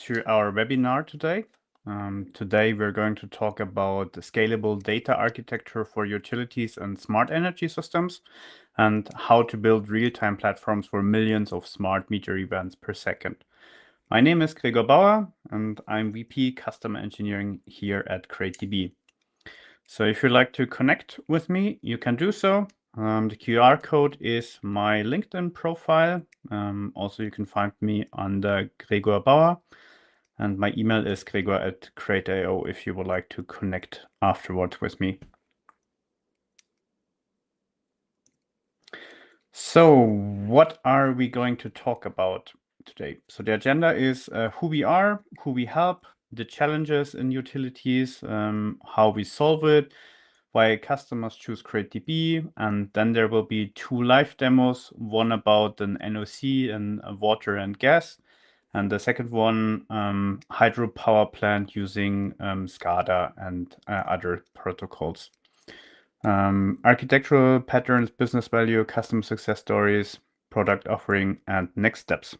to our webinar today. Today we're going to talk about the scalable data architecture for utilities and smart energy systems and how to build real-time platforms for millions of smart meter events per second. My name is Gregor Bauer and I'm VP Customer Engineering here at CreateDB. So if you'd like to connect with me, you can do so. The QR code is my LinkedIn profile. Also, you can find me under Gregor Bauer. And my email is gregor@create.io if you would like to connect afterwards with me. So what are we going to talk about today? So the agenda is who we are, who we help, the challenges in utilities, how we solve it, why customers choose CreateDB, and then there will be 2 live demos, one about an NOC and water and gas, and the second one, hydropower plant using SCADA and other protocols. Architectural patterns, business value, customer success stories, product offering, and next steps.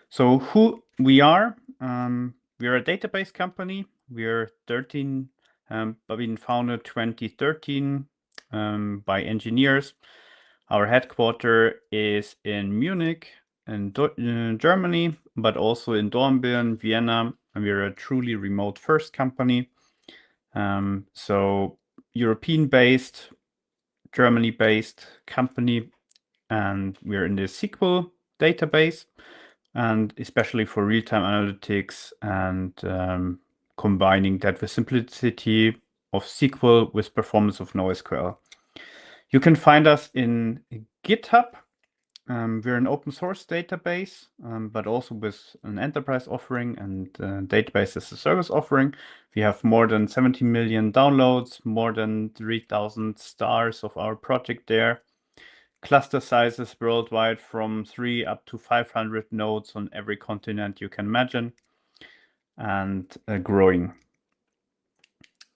So who we are a database company. We're 13, but been founded 2013 by engineers. Our headquarter is in Munich, in Germany, but also in Dornbirn, Vienna, and we're a truly remote first company. So European-based, Germany-based company, and we're in the SQL database, and especially for real-time analytics and combining that with simplicity of SQL with performance of NoSQL. You can find us in GitHub. We're an open source database, but also with an enterprise offering and database as a service offering. We have more than 70 million downloads, more than 3,000 stars of our project there. Cluster sizes worldwide from 3 up to 500 nodes on every continent you can imagine, and growing.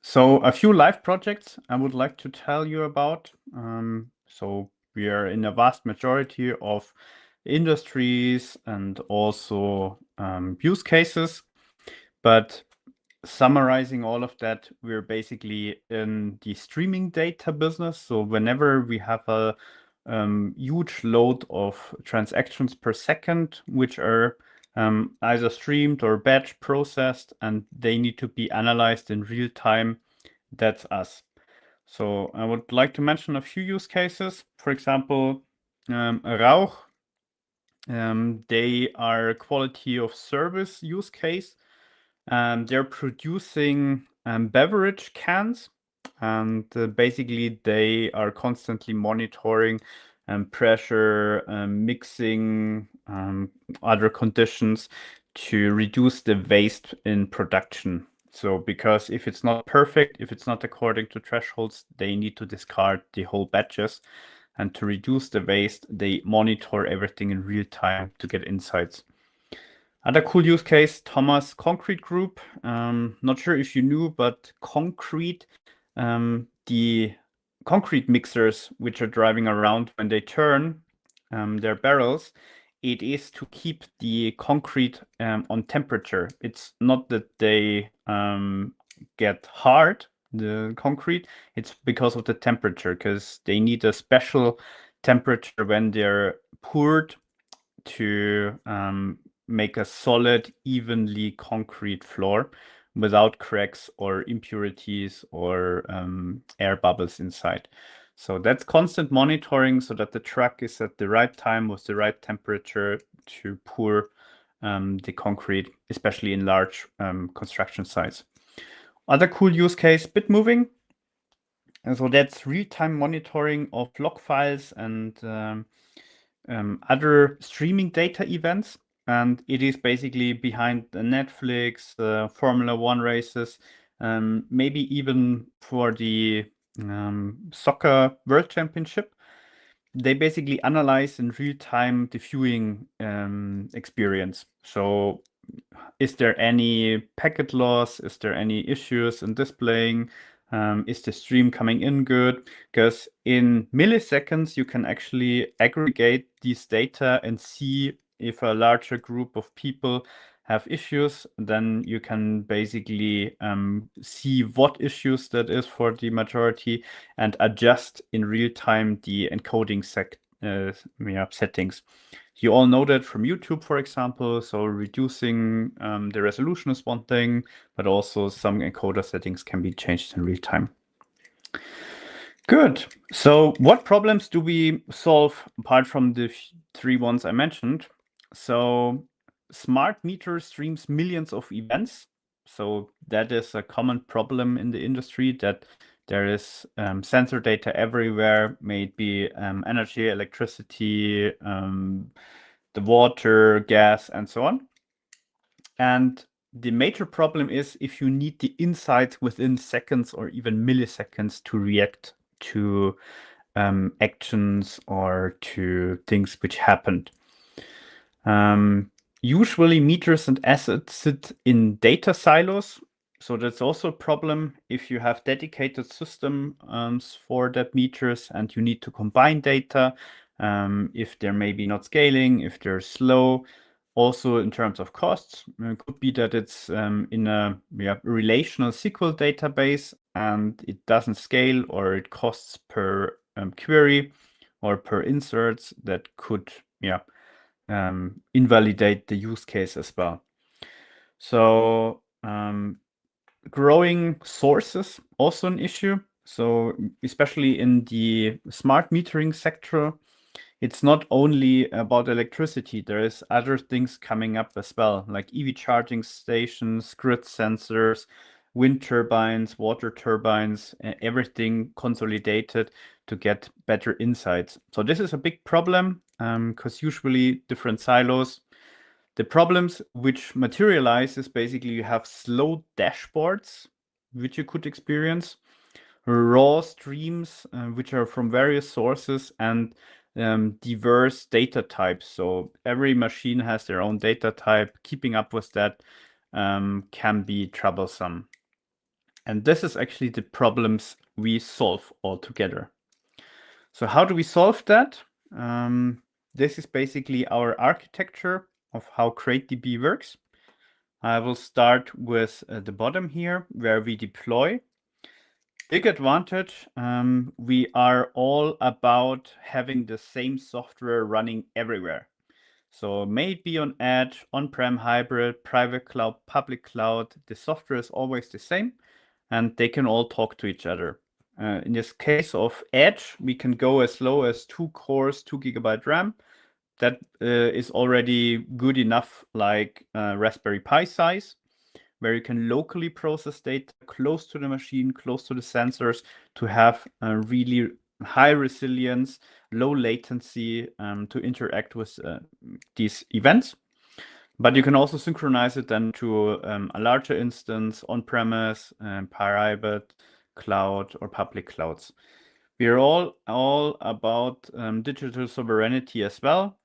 So a few live projects I would like to tell you about. So we are in a vast majority of industries and also use cases, but summarizing all of that, we're basically in the streaming data business. So whenever we have a huge load of transactions per second, which are either streamed or batch processed, and they need to be analyzed in real time, that's us. So I would like to mention a few use cases. For example, Rauch, they are a quality of service use case. They're producing beverage cans, and basically they are constantly monitoring pressure, mixing, other conditions to reduce the waste in production. So because if it's not perfect, if it's not according to thresholds, they need to discard the whole batches. And to reduce the waste, they monitor everything in real time to get insights. Other cool use case, Thomas Concrete Group. Not sure if you knew, but concrete, the concrete mixers which are driving around when they turn their barrels, it is to keep the concrete on temperature. It's not that they get hard, the concrete, it's because of the temperature, because they need a special temperature when they're poured to make a solid, evenly concrete floor without cracks or impurities or air bubbles inside. So that's constant monitoring so that the truck is at the right time with the right temperature to pour the concrete, especially in large construction sites. Other cool use case, bit moving. And so that's real-time monitoring of log files and other streaming data events. And it is basically behind the Netflix, Formula One races, maybe even for the soccer World Championship. They basically analyze in real time the viewing experience. So is there any packet loss? Is there any issues in displaying? Is the stream coming in good? Because in milliseconds, you can actually aggregate these data and see If a larger group of people have issues, then you can basically see what issues that is for the majority and adjust in real time the encoding settings. You all know that from YouTube, for example. So reducing the resolution is one thing, but also some encoder settings can be changed in real time. Good. So what problems do we solve apart from the three ones I mentioned? So smart meter streams millions of events. So that is a common problem in the industry, that there is sensor data everywhere, may it be energy, electricity, the water, gas, and so on. And the major problem is if you need the insights within seconds or even milliseconds to react to actions or to things which happened. Usually meters and assets sit in data silos. So that's also a problem if you have dedicated systems for that meters and you need to combine data, if they're maybe not scaling, if they're slow. Also in terms of costs, it could be that it's in a relational SQL database and it doesn't scale, or it costs per query or per inserts that could invalidate the use case as well. So growing sources, also an issue. So especially in the smart metering sector, it's not only about electricity. There is other things coming up as well, like EV charging stations, grid sensors, wind turbines, water turbines, everything consolidated to get better insights. So this is a big problem because usually different silos. The problems which materialize is basically you have slow dashboards, which you could experience, raw streams, which are from various sources, and diverse data types. So every machine has their own data type. Keeping up with that can be troublesome. And this is actually the problems we solve altogether. So how do we solve that? This is basically our architecture of how CrateDB works. I will start with the bottom here, where we deploy. Big advantage, we are all about having the same software running everywhere. So may it be on edge, on-prem, hybrid, private cloud, public cloud, the software is always the same and they can all talk to each other. In this case of edge, we can go as low as 2 cores, 2 GB RAM. That is already good enough, like Raspberry Pi size, where you can locally process data close to the machine, close to the sensors, to have a really high resilience, low latency to interact with these events. But you can also synchronize it then to a larger instance on-premise, private cloud, or public clouds. We are all about digital sovereignty as well.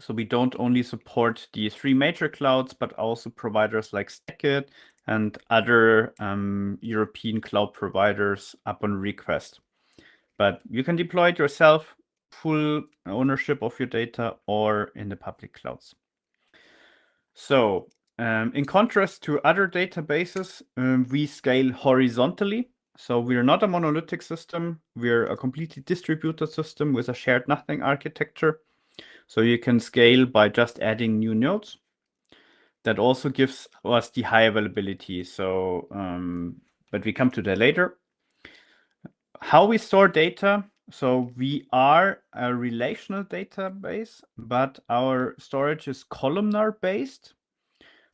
So we don't only support the 3 major clouds, but also providers like Stackit and other European cloud providers upon request. But you can deploy it yourself, full ownership of your data, or in the public clouds. So in contrast to other databases, we scale horizontally. So we're not a monolithic system. We're a completely distributed system with a shared nothing architecture. So you can scale by just adding new nodes. That also gives us the high availability. So, but we come to that later. How we store data. So we are a relational database, but our storage is columnar based.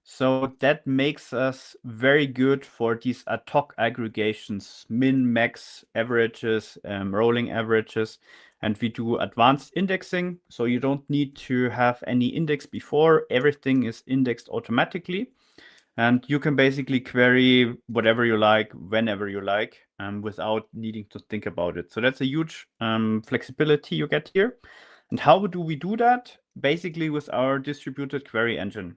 So that makes us very good for these ad hoc aggregations, min, max, averages, rolling averages. And we do advanced indexing. So you don't need to have any index before. Everything is indexed automatically. And you can basically query whatever you like, whenever you like, without needing to think about it. So that's a huge flexibility you get here. And how do we do that? Basically with our distributed query engine.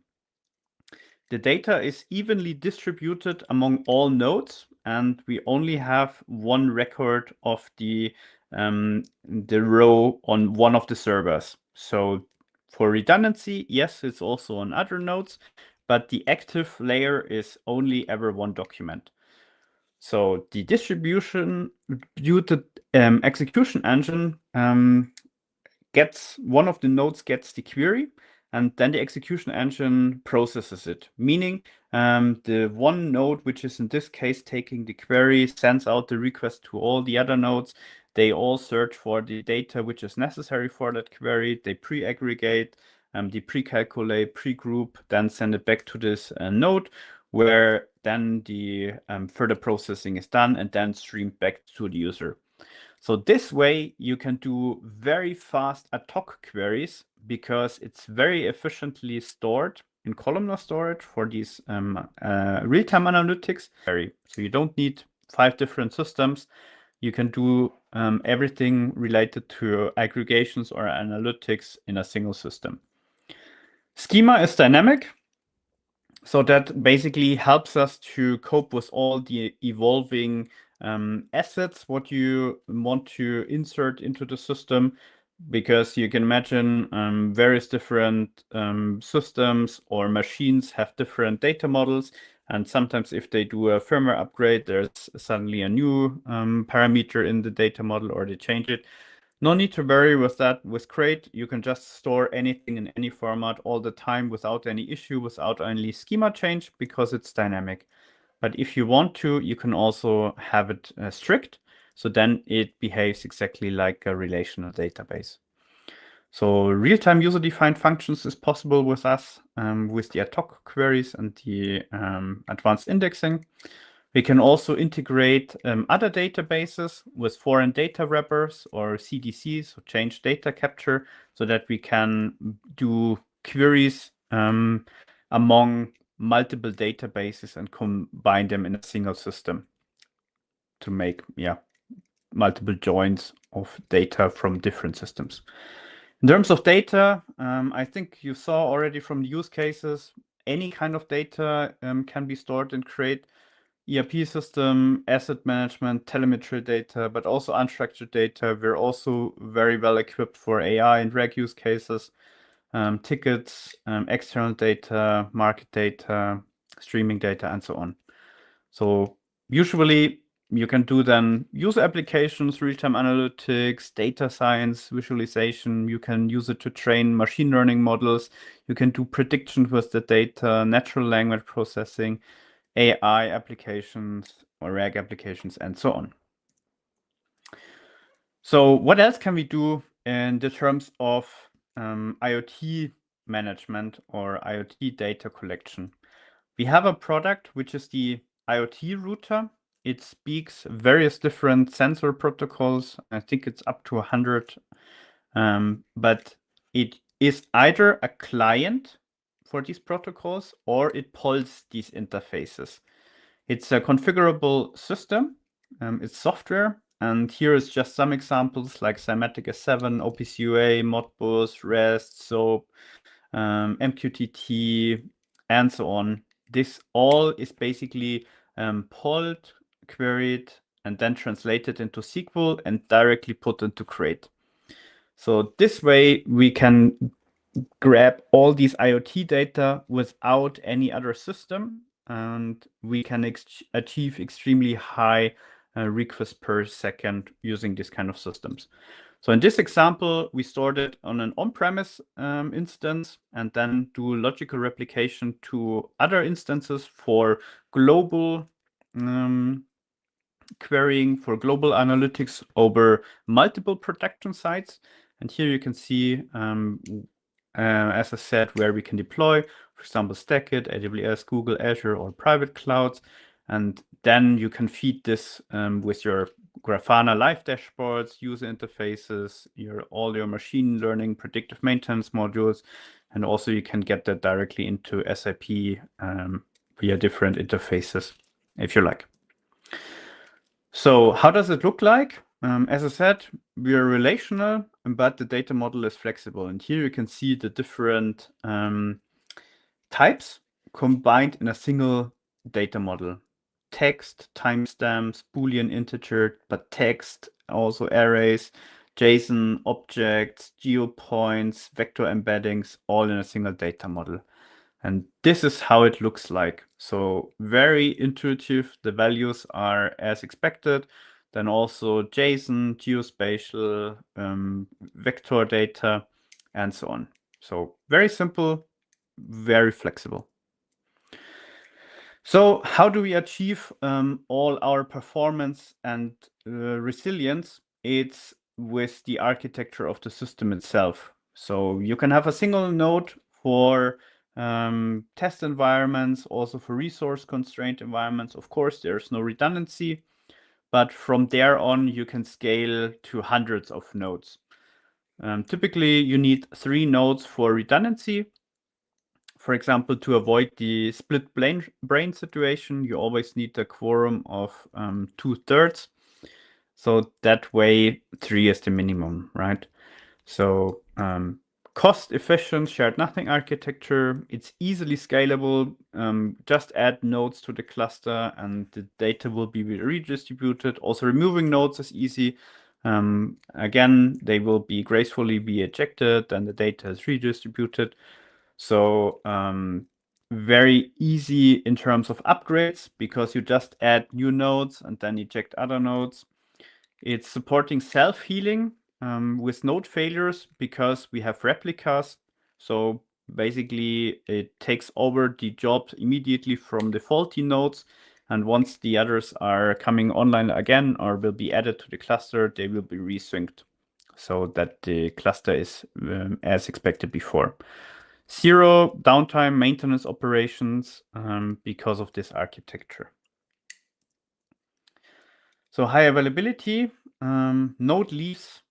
The data is evenly distributed among all nodes, and we only have one record of the row on one of the servers. So For redundancy, yes, it's also on other nodes, but the active layer is only ever one document. So the distributed execution engine one of the nodes gets the query, and then the execution engine processes it. Meaning, the one node, which is in this case taking the query, sends out the request to all the other nodes. They all search for the data which is necessary for that query. They pre-aggregate, they pre-calculate, pre-group, then send it back to this node, where then the further processing is done and then streamed back to the user. So this way you can do very fast ad hoc queries because it's very efficiently stored in columnar storage for these real-time analytics. So you don't need 5 different systems. You can do everything related to aggregations or analytics in a single system. Schema is dynamic. So that basically helps us to cope with all the evolving assets, what you want to insert into the system, because you can imagine various different systems or machines have different data models. And sometimes if they do a firmware upgrade, there's suddenly a new parameter in the data model or they change it. No need to worry with that. With Crate, you can just store anything in any format all the time without any issue, without any schema change, because it's dynamic. But if you want to, you can also have it strict. So then it behaves exactly like a relational database. So real-time user-defined functions is possible with us, with the ad hoc queries and the advanced indexing. We can also integrate other databases with foreign data wrappers or CDCs, so change data capture, so that we can do queries among multiple databases and combine them in a single system to make multiple joins of data from different systems. In terms of data, I think you saw already from the use cases, any kind of data can be stored and create ERP system, asset management, telemetry data, but also unstructured data. We're also very well equipped for AI and reg use cases, tickets, external data, market data, streaming data, and so on. So usually you can do then user applications, real-time analytics, data science, visualization. You can use it to train machine learning models. You can do prediction with the data, natural language processing, AI applications or RAG applications, and so on. So what else can we do in the terms of IoT management or IoT data collection? We have a product which is the IoT router. It speaks various different sensor protocols. I think it's up to 100, but it is either a client for these protocols or it pulls these interfaces. It's a configurable system. It's software. And here is just some examples like Cymatic S7, OPC-UA, Modbus, REST, SOAP, MQTT, and so on. This all is basically pulled, queried, and then translated into SQL and directly put into Crate. So this way we can grab all these IoT data without any other system, and we can achieve extremely high requests per second using this kind of systems. So in this example, we stored it on an on-premise instance and then do logical replication to other instances for global querying, for global analytics over multiple production sites. And here you can see, as I said, where we can deploy, for example, Stackit, AWS, Google, Azure, or private clouds. And then you can feed this with your Grafana live dashboards, user interfaces, all your machine learning predictive maintenance modules. And also you can get that directly into SAP via different interfaces, if you like. So how does it look like? As I said, we are relational, but the data model is flexible. And here you can see the different types combined in a single data model. Text, timestamps, Boolean integer, but text, also arrays, JSON objects, geopoints, vector embeddings, all in a single data model. And this is how it looks like. So very intuitive. The values are as expected. Then also JSON, geospatial, vector data, and so on. So very simple, very flexible. So how do we achieve all our performance and resilience? It's with the architecture of the system itself. So you can have a single node for test environments, also for resource constrained environments. Of course, there's no redundancy, but from there on, you can scale to hundreds of nodes. Typically, you need 3 nodes for redundancy. For example, to avoid the split brain situation, you always need a quorum of 2/3. So that way, 3 is the minimum, right? So cost efficient shared nothing architecture. It's easily scalable. Just add nodes to the cluster and the data will be redistributed. Also removing nodes is easy. Again, they will be gracefully be ejected and the data is redistributed. So very easy in terms of upgrades because you just add new nodes and then eject other nodes. It's supporting self-healing with node failures because we have replicas. So basically it takes over the job immediately from the faulty nodes. And once the others are coming online again or will be added to the cluster, they will be resynced so that the cluster is as expected before. 0 downtime maintenance operations because of this architecture. So high availability, node leaves,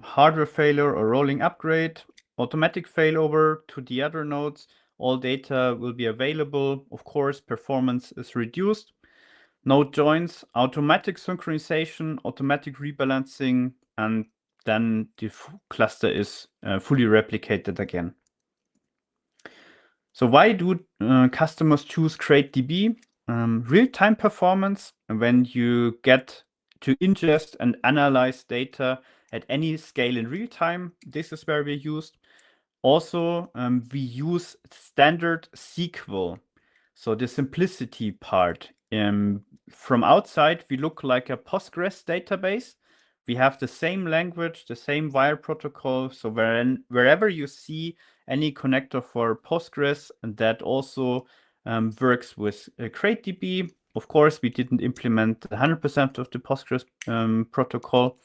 hardware failure or rolling upgrade, automatic failover to the other nodes. All data will be available. Of course, performance is reduced. Node joins, automatic synchronization, automatic rebalancing, and then the cluster is fully replicated again. So why do customers choose CrateDB? Real-time performance, when you get to ingest and analyze data at any scale in real time, this is where we're used. Also, we use standard SQL. So the simplicity part. From outside, we look like a Postgres database. We have the same language, the same wire protocol. So wherever you see any connector for Postgres, and that also works with CrateDB. Of course, we didn't implement 100% of the Postgres protocol,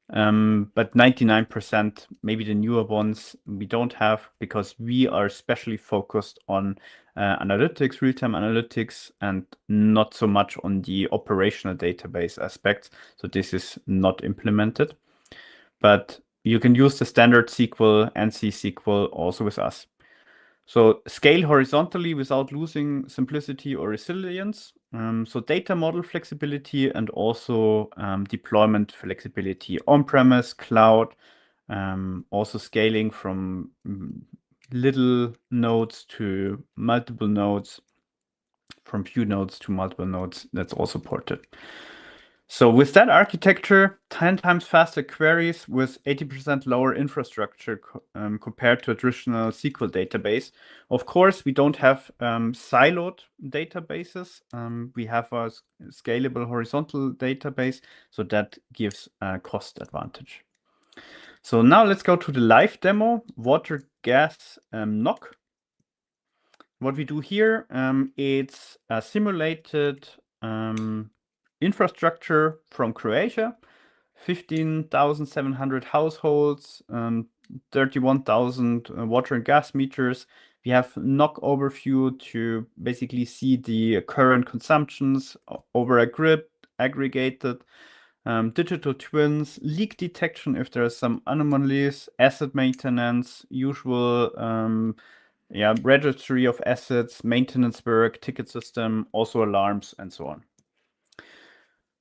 but 99%, maybe the newer ones, we don't have because we are especially focused on analytics, real-time analytics, and not so much on the operational database aspects. So this is not implemented. But you can use the standard SQL, ANSI SQL also with us. So scale horizontally without losing simplicity or resilience. So data model flexibility and also deployment flexibility on-premise, cloud, also scaling from little nodes to multiple nodes, from few nodes to multiple nodes, that's all supported. So with that architecture, 10 times faster queries with 80% lower infrastructure compared to a traditional SQL database. Of course, we don't have siloed databases. We have a scalable horizontal database, so that gives a cost advantage. So now let's go to the live demo, water, gas, NOC. What we do here, it's a simulated infrastructure from Croatia, 15,700 households, 31,000 water and gas meters. We have NOC overview to basically see the current consumptions over a grid, aggregated, digital twins, leak detection if there are some anomalies, asset maintenance, usual registry of assets, maintenance work, ticket system, also alarms, and so on.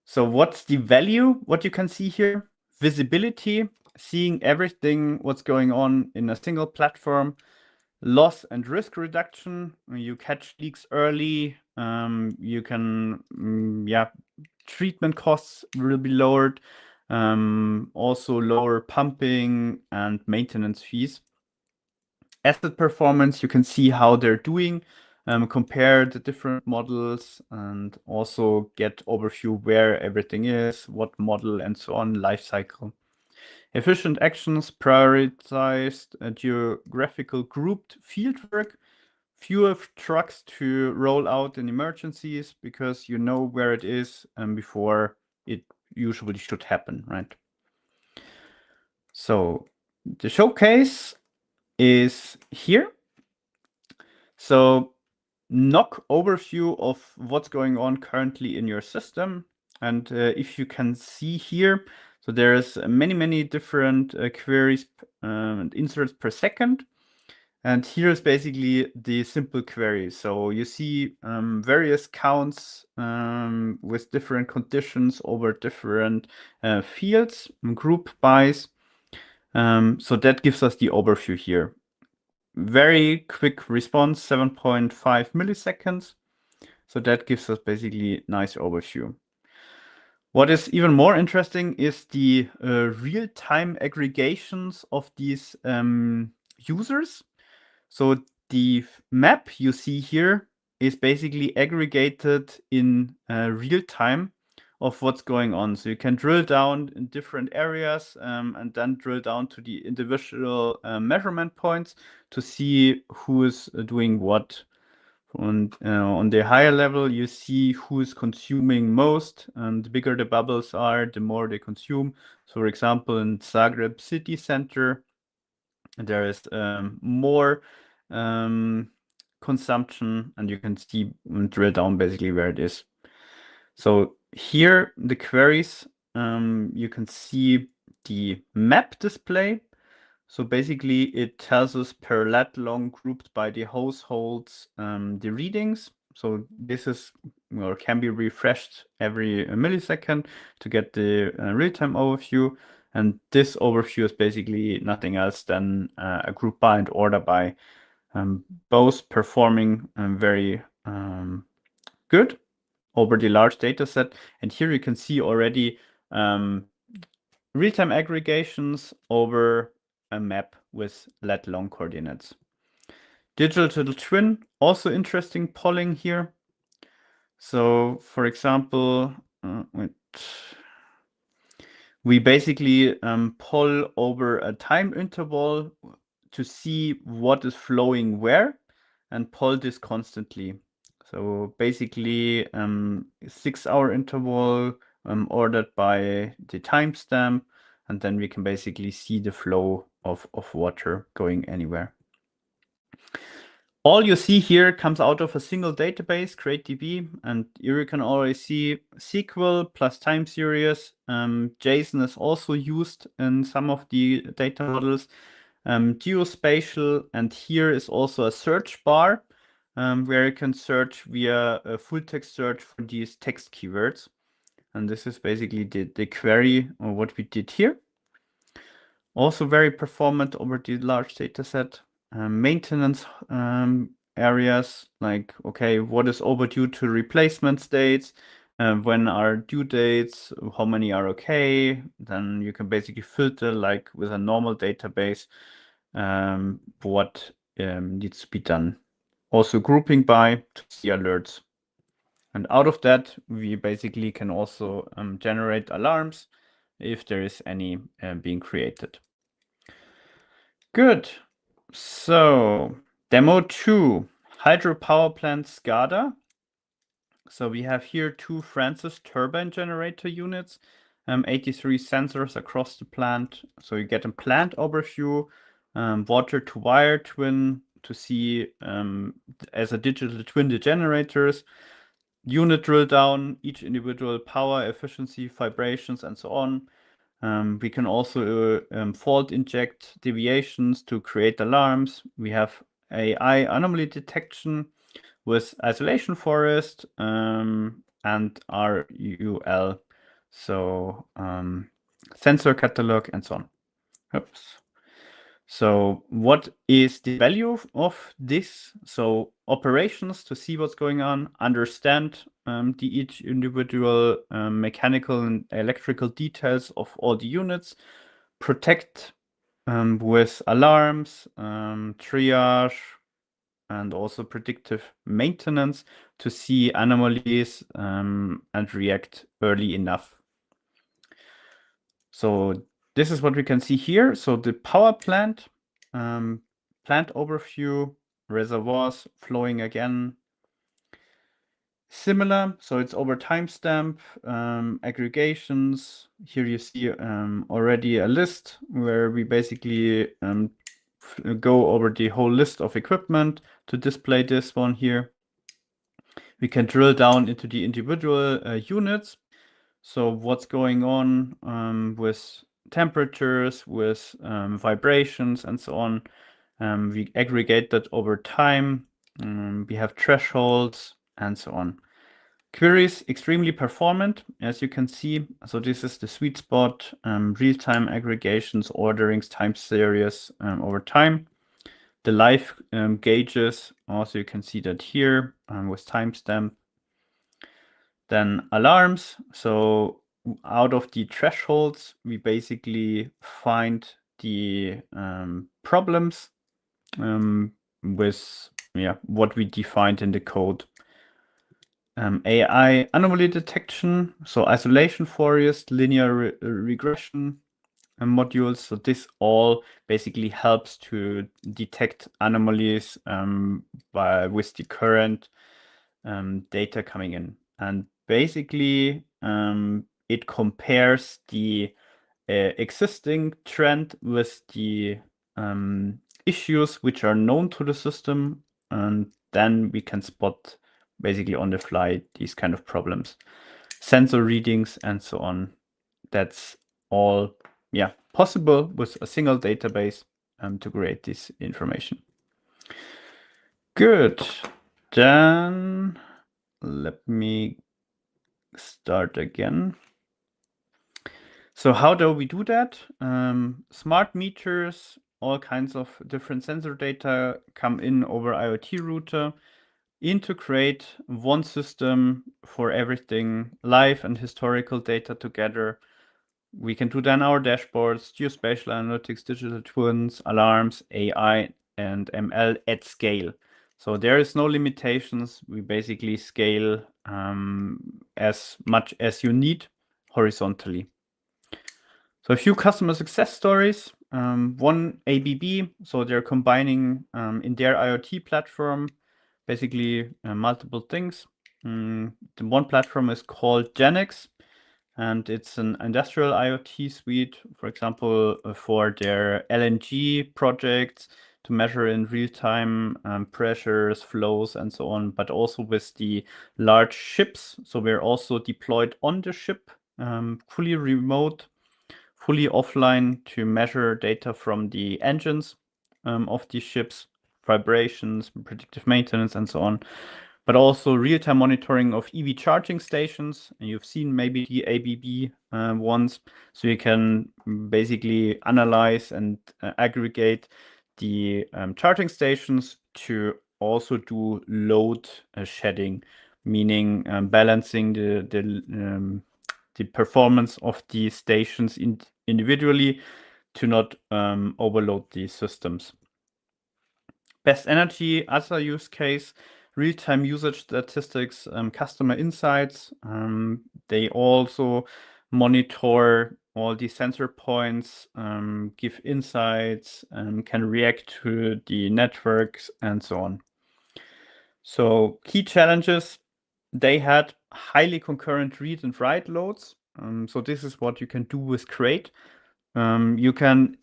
So what's the value? What you can see here, visibility, seeing everything, what's going on in a single platform, loss and risk reduction. You catch leaks early. You can, treatment costs will be lowered. Also lower pumping and maintenance fees. Asset performance, you can see how they're doing, compare the different models, and also get overview where everything is, what model, and so on, life cycle. Efficient actions, prioritized geographical grouped fieldwork, fewer trucks to roll out in emergencies because you know where it is before it usually should happen, right? So the showcase is here. So knock overview of what's going on currently in your system. And if you can see here, so there's many different queries and inserts per second. And here is basically the simple query. So you see various counts with different conditions over different fields, group bys. So that gives us the overview here. Very quick response, 7.5 milliseconds. So that gives us basically nice overview. What is even more interesting is the real-time aggregations of these users. So the map you see here is basically aggregated in real time of what's going on. So you can drill down in different areas and then drill down to the individual measurement points to see who is doing what. And on the higher level, you see who is consuming most. And the bigger the bubbles are, the more they consume. So, for example, in Zagreb city center, there is more consumption, and you can see drill down basically where it is. So here, the queries, you can see the map display. So basically, it tells us per lat long grouped by the households the readings. So this is or can be refreshed every millisecond to get the real-time overview. And this overview is basically nothing else than a group by and order by, both performing very good over the large data set. And here you can see already real-time aggregations over a map with lat long coordinates. Digital twin, also interesting polling here. So for example, we basically poll over a time interval to see what is flowing where and poll this constantly. So basically 6-hour interval ordered by the timestamp, and then we can basically see the flow of water going anywhere. All you see here comes out of a single database, CreateDB, and here you can already see SQL plus time series. JSON is also used in some of the data models. Geospatial, and here is also a search bar where you can search via a full text search for these text keywords. And this is basically the query or what we did here. Also very performant over the large data set. Maintenance areas like, okay, what is overdue to replacement states? When are due dates? How many are okay? Then you can basically filter like with a normal database what needs to be done. Also grouping by to see alerts. And out of that, we basically can also generate alarms if there is any being created. Good. So demo 2, hydropower plant SCADA. So we have here 2 Francis turbine generator units, 83 sensors across the plant. So you get a plant overview, water to wire twin to see as a digital twin the generators, unit drill down, each individual power, efficiency, vibrations, and so on. We can also fault inject deviations to create alarms. We have AI anomaly detection with isolation forest and RUL, so sensor catalog and so on. Oops. So what is the value of this? So operations, to see what's going on, understand each individual mechanical and electrical details of all the units, protect with alarms, triage, and also predictive maintenance to see anomalies and react early enough. So this is what we can see here. So the power plant, plant overview, reservoirs flowing again. Similar, so it's over timestamp, aggregations. Here you see already a list where we basically go over the whole list of equipment to display this one here. We can drill down into the individual units. So what's going on with temperatures, with vibrations, and so on. We aggregate that over time. We have thresholds and so on. Queries extremely performant, as you can see. So this is the sweet spot, real-time aggregations, orderings, time series over time. The live gauges, also you can see that here with timestamp. Then alarms. So out of the thresholds, we basically find the problems with what we defined in the code. AI anomaly detection, so isolation forest, linear regression modules. So this all basically helps to detect anomalies with the current data coming in. And basically, it compares the existing trend with the issues which are known to the system, and then we can spot basically on the fly these kind of problems, sensor readings, and so on. That's all, possible with a single database to create this information. Good. Then let me start again. So how do we do that? Smart meters, all kinds of different sensor data come in over IoT router, integrate one system for everything, live and historical data together. We can do then our dashboards, geospatial analytics, digital twins, alarms, AI, and ML at scale. So there is no limitations. We basically scale as much as you need horizontally. So a few customer success stories. One ABB, so they're combining in their IoT platform basically multiple things. The one platform is called Genix, and it's an industrial IoT suite, for example, for their LNG projects to measure in real time pressures, flows, and so on, but also with the large ships. So we're also deployed on the ship, fully remote, fully offline to measure data from the engines of these ships, vibrations, predictive maintenance, and so on. But also real-time monitoring of EV charging stations. And you've seen maybe the ABB ones. So you can basically analyze and aggregate the charging stations to also do load shedding, meaning balancing the performance of the stations individually to not overload these systems. Best energy, other use case, real-time usage statistics, customer insights. They also monitor all the sensor points, give insights, can react to the networks, and so on. So key challenges, they had highly concurrent read and write loads. So this is what you can do with Crate. You can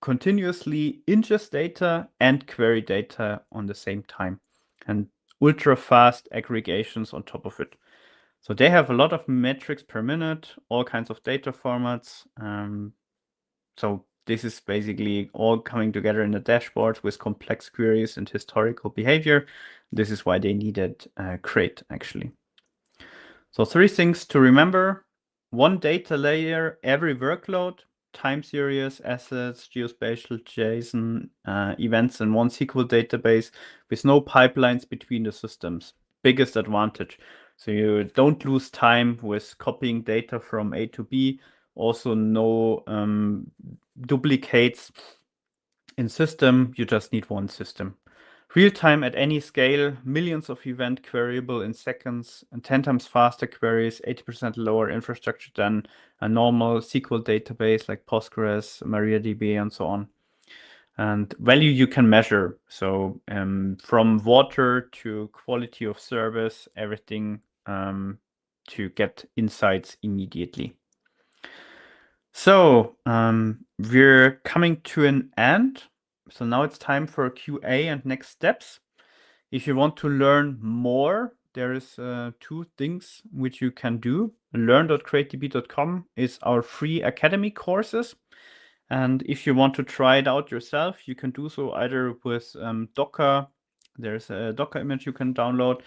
continuously ingest data and query data on the same time, and ultra fast aggregations on top of it. So they have a lot of metrics per minute, all kinds of data formats. So this is basically all coming together in a dashboard with complex queries and historical behavior. This is why they needed Crate, actually. So 3 things to remember. One data layer, every workload. time series, assets, geospatial, JSON, events in one SQL database with no pipelines between the systems. Biggest advantage. So you don't lose time with copying data from A to B. Also no duplicates in system. You just need one system. Real time at any scale, millions of event queryable in seconds, and 10 times faster queries, 80% lower infrastructure than a normal SQL database like Postgres, MariaDB, and so on. And value you can measure. So from water to quality of service, everything to get insights immediately. So we're coming to an end. So now it's time for QA and next steps. If you want to learn more, there is two things which you can do. Learn.createdb.com is our free academy courses. And if you want to try it out yourself, you can do so either with Docker. There's a Docker image you can download,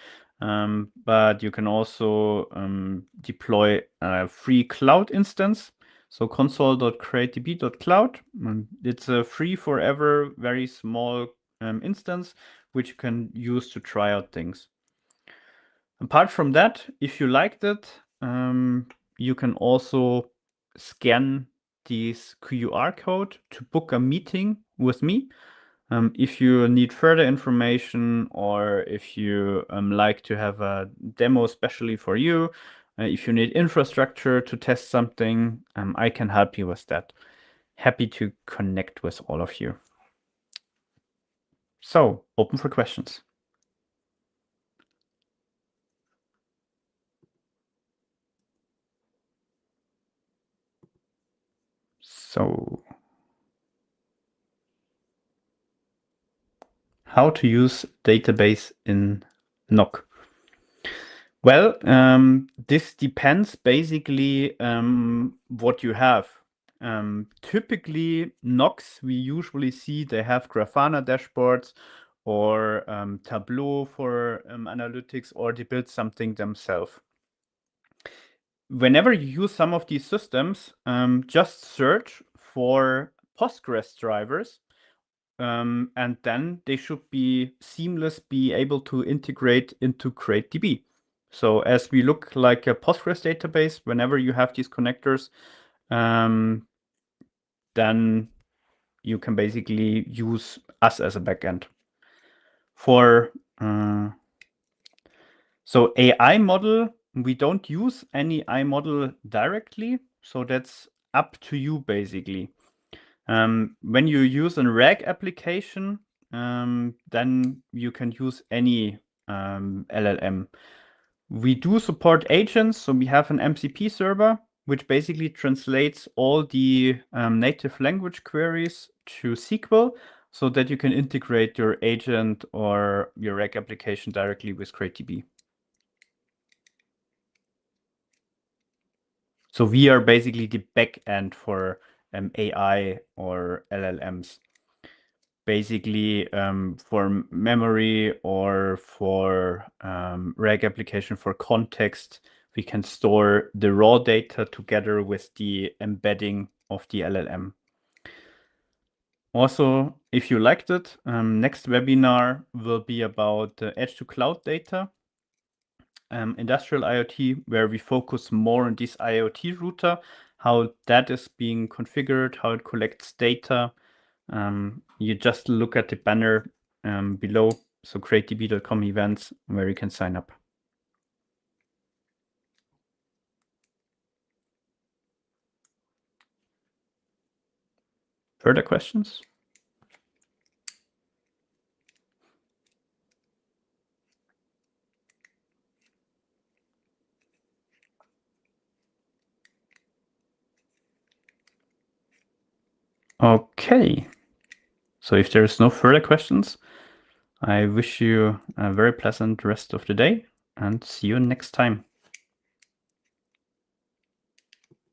but you can also deploy a free cloud instance. So console.createdb.cloud. It's a free forever, very small instance, which you can use to try out things. Apart from that, if you liked it, you can also scan this QR code to book a meeting with me. If you need further information or if you like to have a demo especially for you, if you need infrastructure to test something, I can help you with that. Happy to connect with all of you. So, open for questions. So, how to use database in NOC? Well, this depends basically what you have. Typically, NOCs we usually see they have Grafana dashboards or Tableau for analytics, or they build something themselves. Whenever you use some of these systems, just search for Postgres drivers. And then they should be seamless, be able to integrate into CreateDB. So as we look like a Postgres database, whenever you have these connectors, then you can basically use us as a backend. For so AI model, we don't use any AI model directly, so that's up to you basically. When you use a RAG application, then you can use any LLM. We do support agents, so we have an MCP server, which basically translates all the native language queries to SQL so that you can integrate your agent or your RAG application directly with CreateDB. So we are basically the back end for AI or LLMs. Basically for memory or for RAG application for context, we can store the raw data together with the embedding of the LLM. Also, if you liked it, next webinar will be about edge to cloud data, industrial IoT, where we focus more on this IoT router, how that is being configured, how it collects data. You just look at the banner below, so createdb.com events, where you can sign up. Further questions? Okay. So if there's no further questions, I wish you a very pleasant rest of the day and see you next time.